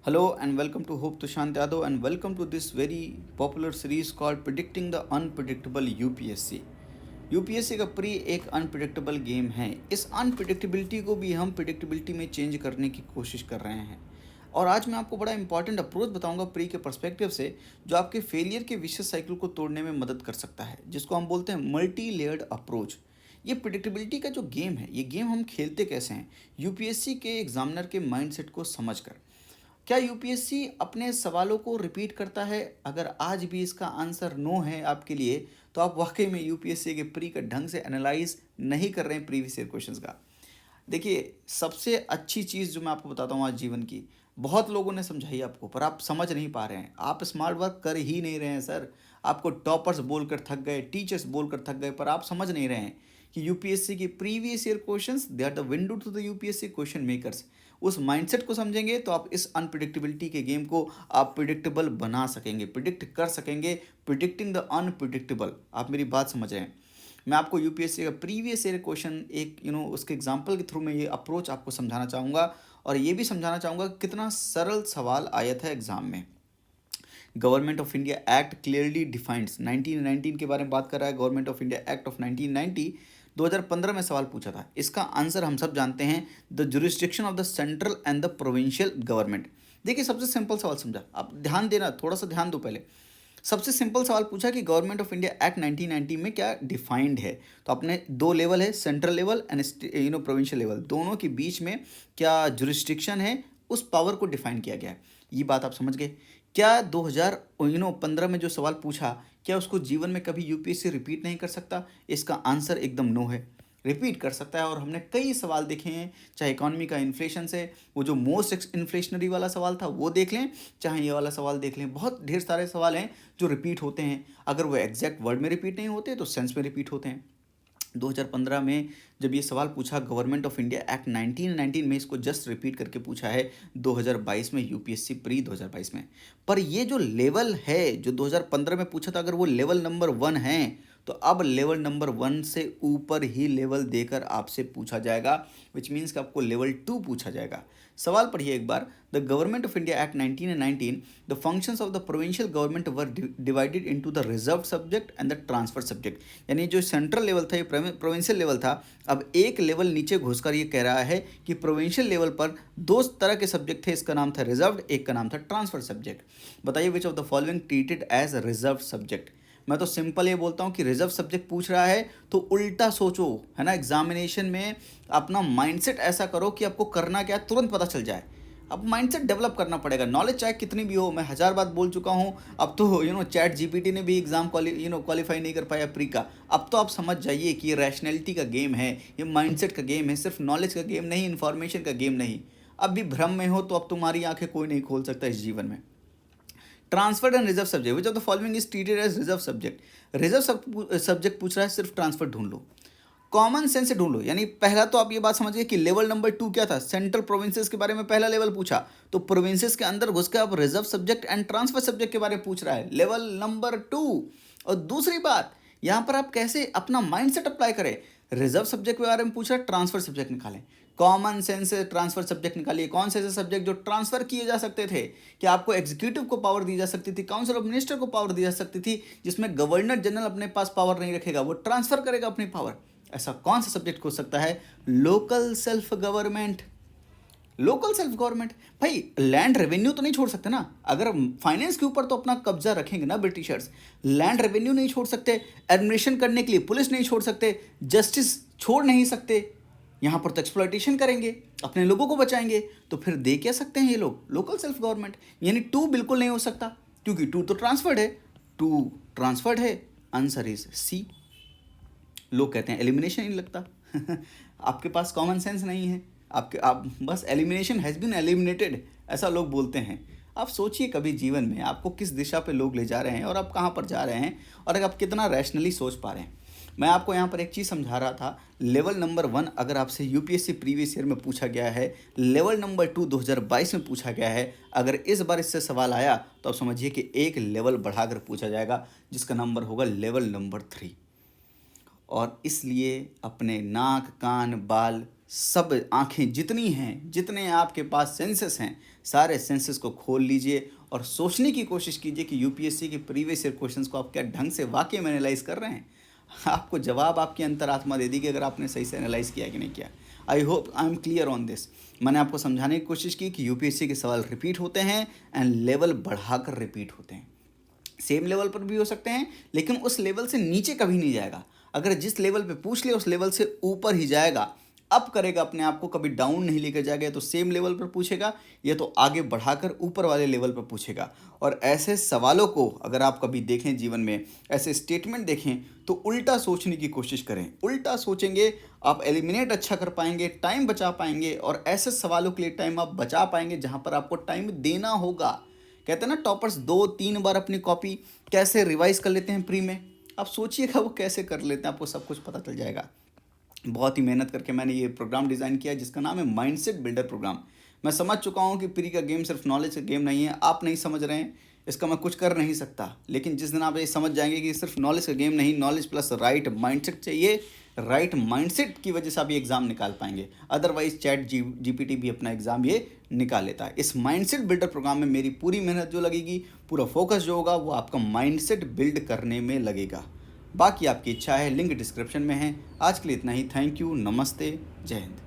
Hello and welcome to Hope Tushant Yadav and welcome to this very popular series called Predicting the Unpredictable UPSC. UPSC का pre एक unpredictable game है। इस unpredictability को भी हम predictability में change करने की कोशिश कर रहे हैं। और आज मैं आपको बड़ा इंपॉर्टेंट अप्रोच बताऊंगा प्री के पर्सपेक्टिव से, जो आपके फेलियर के विशेष साइकिल को तोड़ने में मदद कर सकता है, जिसको हम बोलते हैं मल्टी लेयर्ड अप्रोच। ये प्रिडिक्टेबिलिटी का जो गेम है, ये गेम हम खेलते कैसे हैं? यूपीएससी के एग्जामिनर के माइंडसेट को समझकर। क्या यूपीएससी अपने सवालों को रिपीट करता है? अगर आज भी इसका आंसर नो है आपके लिए, तो आप वाकई में यूपीएससी के प्री का ढंग से एनालाइज नहीं कर रहे हैं प्रीवियस ईयर क्वेश्चंस का। देखिए, सबसे अच्छी चीज़ जो मैं आपको बताता हूँ आज जीवन की, बहुत लोगों ने समझाई आपको, पर आप समझ नहीं पा रहे हैं। आप स्मार्ट वर्क कर ही नहीं रहे हैं सर। आपको टॉपर्स बोलकर थक गए, टीचर्स बोलकर थक गए, पर आप समझ नहीं रहे हैं कि यूपीएससी की previous year questions they are the window to the UPSC question makers. उस माइंडसेट को समझेंगे तो आप इस अनप्रिडिक्टेबिलिटी के गेम को आप प्रिडिक्टेबल बना सकेंगे, प्रिडिक्ट कर सकेंगे। प्रिडिक्टिंग द अनप्रिडिक्टेबल, आप मेरी बात समझ रहे हैं? मैं आपको यूपीएससी का प्रीवियस ईयर क्वेश्चन एक उसके एग्जांपल के थ्रू में ये अप्रोच आपको समझाना चाहूँगा, और ये भी समझाना चाहूँगा कितना सरल सवाल आया था एग्जाम में। Government of India act clearly defines, 1919 के बारे में बात कर रहा है। Government of India act of 1990 2015 में सवाल पूछा था। इसका आंसर हम सब जानते हैं, the jurisdiction of the central and the provincial government. देखिए, सबसे सिंपल सवाल समझा, आप ध्यान देना, थोड़ा सा ध्यान दो पहले। सबसे सिंपल सवाल पूछा कि गवर्नमेंट ऑफ इंडिया एक्ट 1990 में क्या डिफाइंड है। तो अपने दो लेवल है, central level and provincial level, दोनों के बीच में क्या जुरिस्डिक्शन है, उस पावर को डिफाइन किया गया है। ये बात आप समझ गए। क्या 2015 में जो सवाल पूछा, क्या उसको जीवन में कभी यूपीएससी रिपीट नहीं कर सकता? इसका आंसर एकदम नो है। रिपीट कर सकता है, और हमने कई सवाल देखे हैं, चाहे इकोनॉमी का इन्फ्लेशन से, वो जो मोस्ट इन्फ्लेशनरी वाला सवाल था वो देख लें, चाहे ये वाला सवाल देख लें। बहुत ढेर सारे सवाल हैं जो रिपीट होते हैं। अगर वो एग्जैक्ट वर्ड में रिपीट नहीं होते तो सेंस में रिपीट होते हैं। 2015 में जब ये सवाल पूछा, गवर्नमेंट ऑफ इंडिया एक्ट 1919 में, इसको जस्ट रिपीट करके पूछा है 2022 में, यूपीएससी प्री 2022 में। पर ये जो लेवल है जो 2015 में पूछा था, अगर वो लेवल नंबर 1 है, तो अब लेवल नंबर 1 से ऊपर ही लेवल देकर आपसे पूछा जाएगा, विच मीन्स कि आपको लेवल 2 पूछा जाएगा। सवाल पढ़िए एक बार। The government of India act 1919, the functions of the provincial government were divided into the reserve subject and the transfer subject. यानी जो सेंट्रल लेवल था, ये प्रोविंशियल लेवल था, अब एक लेवल नीचे घुसकर ये कह रहा है कि प्रोविंशियल लेवल पर दो तरह के सब्जेक्ट थे, इसका नाम था रिजर्व्ड, एक का नाम था ट्रांसफर सब्जेक्ट। बताइए which of the following treated as reserve subject. मैं तो सिंपल ये बोलता हूँ कि रिजर्व सब्जेक्ट पूछ रहा है तो उल्टा सोचो, है ना। एग्जामिनेशन में अपना माइंडसेट ऐसा करो कि आपको करना क्या है तुरंत पता चल जाए। अब माइंडसेट डेवलप करना पड़ेगा। नॉलेज चाहे कितनी भी हो, मैं 1000 बात बोल चुका हूँ। अब तो चैट जीपीटी ने भी एग्जाम क्वालिफाई नहीं कर पाया प्री का। अब तो आप समझ जाइए कि ये रैशनैलिटी का गेम है, ये माइंडसेट का गेम है, सिर्फ नॉलेज का गेम नहीं, इन्फॉर्मेशन का गेम नहीं। अब भी भ्रम में हो तो अब तुम्हारी आंखें कोई नहीं खोल सकता इस जीवन में। Transferred and reserve subject, which of the following is treated as reserve subject. Reserve subject पूछ रहा है, सिर्फ ट्रांसफर ढूंढ लो, कॉमन सेंस से ढूंढ लो। यानी पहला तो आप ये बात समझिए कि लेवल नंबर 2 क्या था, सेंट्रल प्रोविंसेस के बारे में पहला लेवल पूछा, तो प्रोविंसेस के अंदर घुस के अब reserve subject and transfer subject के बारे में पूछ रहा है, लेवल नंबर 2। और दूसरी बात, यहां पर आप कैसे अपना माइंडसेट अप्लाई करें। रिजर्व सब्जेक्ट के बारे में पूछ रहा है, ट्रांसफर सब्जेक्ट निकालें। कॉमन सेंस से ट्रांसफर सब्जेक्ट निकालिए। कौन से ऐसे सब्जेक्ट जो ट्रांसफर किए जा सकते थे, कि आपको एग्जीक्यूटिव को पावर दी जा सकती थी, काउंसिल ऑफ मिनिस्टर को पावर दी जा सकती थी, जिसमें गवर्नर जनरल अपने पास पावर नहीं रखेगा, वो ट्रांसफर करेगा अपनी पावर। ऐसा कौन सा सब्जेक्ट हो सकता है? Local self government. Local self government, भाई लैंड रेवेन्यू तो नहीं छोड़ सकते ना। अगर फाइनेंस के ऊपर तो अपना कब्जा रखेंगे ना ब्रिटिशर्स, लैंड रेवेन्यू नहीं छोड़ सकते, एडमिनिस्ट्रेशन करने के लिए पुलिस नहीं छोड़ सकते, जस्टिस छोड़ नहीं सकते। यहाँ पर तो एक्सप्लॉयटेशन करेंगे, अपने लोगों को बचाएंगे, तो फिर दे क्या सकते हैं ये लोग? Local self government. यानी 2 बिल्कुल नहीं हो सकता, क्योंकि 2 तो ट्रांसफर्ड है, 2 ट्रांसफर्ड है। Answer is C. लोग कहते हैं एलिमिनेशन नहीं लगता। आपके पास कॉमन सेंस नहीं है, आप बस एलिमिनेशन हैज़ बीन एलिमिनेटेड, ऐसा लोग बोलते हैं। आप सोचिए कभी जीवन में आपको किस दिशा पे लोग ले जा रहे हैं, और आप कहाँ पर जा रहे हैं, और आप कितना रैशनली सोच पा रहे हैं। मैं आपको यहाँ पर एक चीज़ समझा रहा था। लेवल नंबर 1 अगर आपसे यूपीएससी प्रीवियस ईयर में पूछा गया है, लेवल नंबर 2 2022 में पूछा गया है, अगर इस बार इससे सवाल आया तो आप समझिए कि एक लेवल बढ़ाकर पूछा जाएगा, जिसका नंबर होगा लेवल नंबर 3। और इसलिए अपने नाक, कान, बाल सब आंखें जितनी हैं, जितने आपके पास सेंसेस हैं, सारे सेंसेस को खोल लीजिए और सोचने की कोशिश कीजिए कि यूपीएससी के प्रीवियस ईयर क्वेश्चंस को आप क्या ढंग से वाकई में एनालाइज कर रहे हैं। आपको जवाब आपकी अंतरात्मा दे दी कि अगर आपने सही से एनालाइज किया कि नहीं किया। I hope I am clear on this. मैंने आपको समझाने की कोशिश की कि यूपीएससी के सवाल रिपीट होते हैं एंड लेवल बढ़ाकर रिपीट होते हैं। सेम लेवल पर भी हो सकते हैं, लेकिन उस लेवल से नीचे कभी नहीं जाएगा। अगर जिस लेवल पे पूछ ले उस लेवल से ऊपर ही जाएगा, अप करेगा अपने आप को, कभी डाउन नहीं लेकर जाएगा। तो सेम लेवल पर पूछेगा, ये तो आगे बढ़ाकर ऊपर वाले लेवल पर पूछेगा। और ऐसे सवालों को अगर आप कभी देखें जीवन में, ऐसे स्टेटमेंट देखें, तो उल्टा सोचने की कोशिश करें। उल्टा सोचेंगे आप एलिमिनेट अच्छा कर पाएंगे, टाइम बचा पाएंगे, और ऐसे सवालों के लिए टाइम आप बचा पाएंगे जहां पर आपको टाइम देना होगा। कहते हैं ना, टॉपर्स 2-3 बार अपनी कॉपी कैसे रिवाइज कर लेते हैं प्री में। आप सोचिएगा वो कैसे कर लेते हैं, आपको सब कुछ पता चल जाएगा। बहुत ही मेहनत करके मैंने ये प्रोग्राम डिज़ाइन किया जिसका नाम है माइंडसेट बिल्डर प्रोग्राम। मैं समझ चुका हूँ कि प्री का गेम सिर्फ नॉलेज का गेम नहीं है। आप नहीं समझ रहे हैं, इसका मैं कुछ कर नहीं सकता, लेकिन जिस दिन आप ये समझ जाएंगे कि सिर्फ नॉलेज का गेम नहीं, नॉलेज प्लस राइट माइंडसेट चाहिए, राइट माइंडसेट की वजह से आप ये एग्ज़ाम निकाल पाएंगे। अदरवाइज चैट जीपीटी भी अपना एग्ज़ाम ये निकाल लेता है। इस माइंडसेट बिल्डर प्रोग्राम में मेरी पूरी मेहनत जो लगेगी, पूरा फोकस जो होगा वो आपका माइंडसेट बिल्ड करने में लगेगा। बाकी आपकी इच्छा है, लिंक डिस्क्रिप्शन में है। आज के लिए इतना ही। थैंक यू, नमस्ते, जय हिंद।